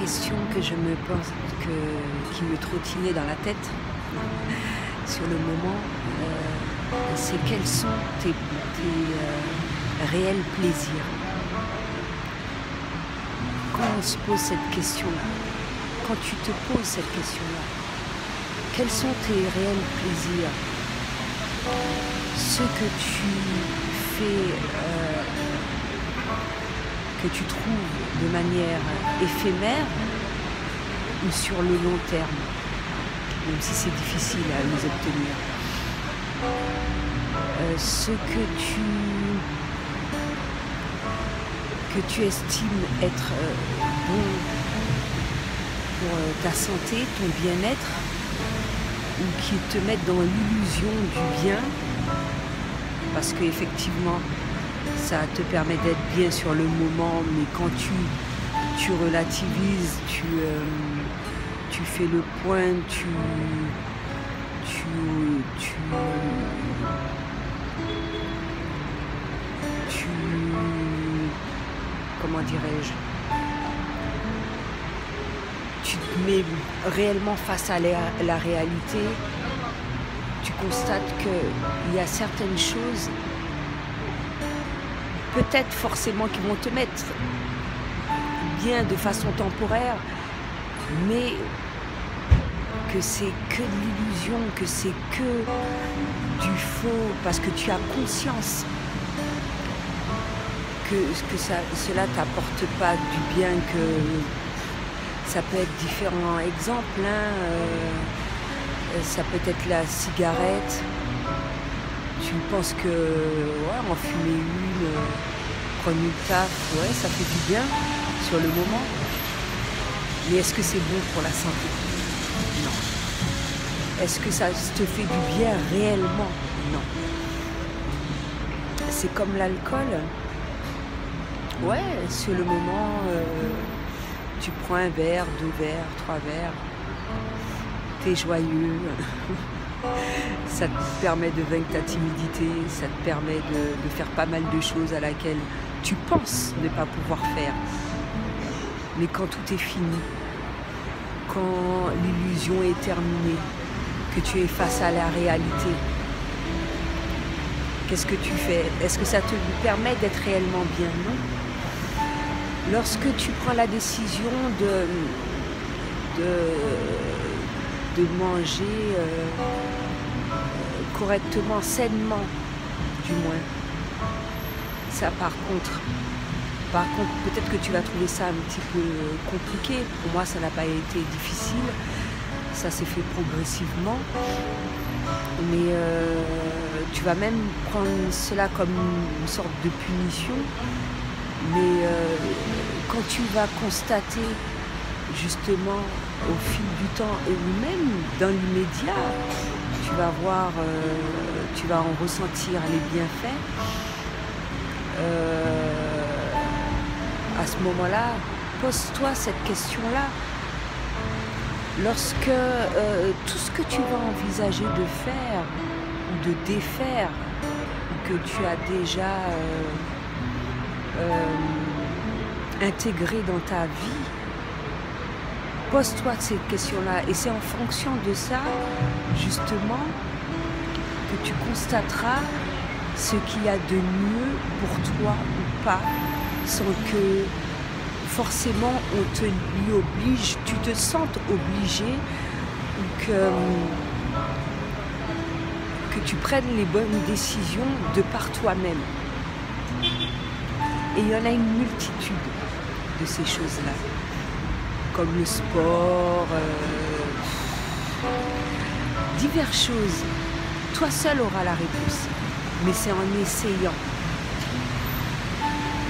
question que je me pense, qui me trottinait dans la tête sur le moment, c'est quels sont tes réels plaisirs. Quand on se pose cette question-là, quand tu te poses cette question-là, quels sont tes réels plaisirs? Ce que tu fais, que tu trouves de manière éphémère ou sur le long terme, même si c'est difficile à les obtenir. Ce que tu estimes être bon pour ta santé, ton bien-être, ou qui te mettent dans l'illusion du bien, parce qu'effectivement, ça te permet d'être bien sur le moment, mais quand tu relativises, tu fais le point, comment dirais-je, tu te mets réellement face à la réalité, tu constates qu'il y a certaines choses, peut-être forcément qui vont te mettre bien de façon temporaire, mais que c'est que de l'illusion, que c'est que du faux, parce que tu as conscience que cela t'apporte pas du bien, que ça peut être différents exemples, ça peut être la cigarette, tu penses que ouais, en fumer une, prendre une taf, ouais, ça fait du bien sur le moment, mais est-ce que c'est bon pour la santé? Non. Est-ce que ça te fait du bien réellement? Non. C'est comme l'alcool. Ouais, sur le moment, tu prends un verre, 2 verres, 3 verres, t'es joyeux, ça te permet de vaincre ta timidité, ça te permet de faire pas mal de choses à laquelle tu penses ne pas pouvoir faire. Mais quand tout est fini, quand l'illusion est terminée, que tu es face à la réalité, qu'est-ce que tu fais? Est-ce que ça te permet d'être réellement bien? Non. Lorsque tu prends la décision de manger correctement, sainement, du moins, ça par contre, peut-être que tu vas trouver ça un petit peu compliqué. Pour moi, ça n'a pas été difficile. Ça s'est fait progressivement. Mais tu vas même prendre cela comme une sorte de punition. Mais quand tu vas constater justement au fil du temps et même dans l'immédiat, tu vas voir, tu vas en ressentir les bienfaits. À ce moment-là, pose-toi cette question-là. Lorsque tout ce que tu vas envisager de faire ou de défaire, ou que tu as déjà intégré dans ta vie, pose-toi cette question-là. Et c'est en fonction de ça, justement, que tu constateras ce qu'il y a de mieux pour toi ou pas, sans que forcément on te y oblige, tu te sentes obligé, ou que tu prennes les bonnes décisions de par toi-même. Et il y en a une multitude de ces choses-là, comme le sport, diverses choses. Toi seul auras la réponse, mais c'est en essayant.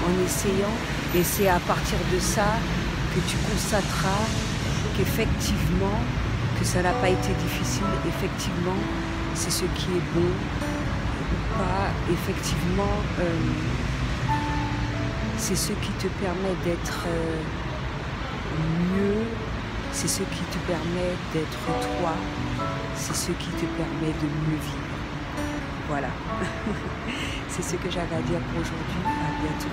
En essayant, et c'est à partir de ça que tu constateras qu'effectivement, que ça n'a pas été difficile, effectivement, c'est ce qui est bon ou pas, effectivement, c'est ce qui te permet d'être mieux, c'est ce qui te permet d'être toi, c'est ce qui te permet de mieux vivre. Voilà, c'est ce que j'avais à dire pour aujourd'hui, à bientôt.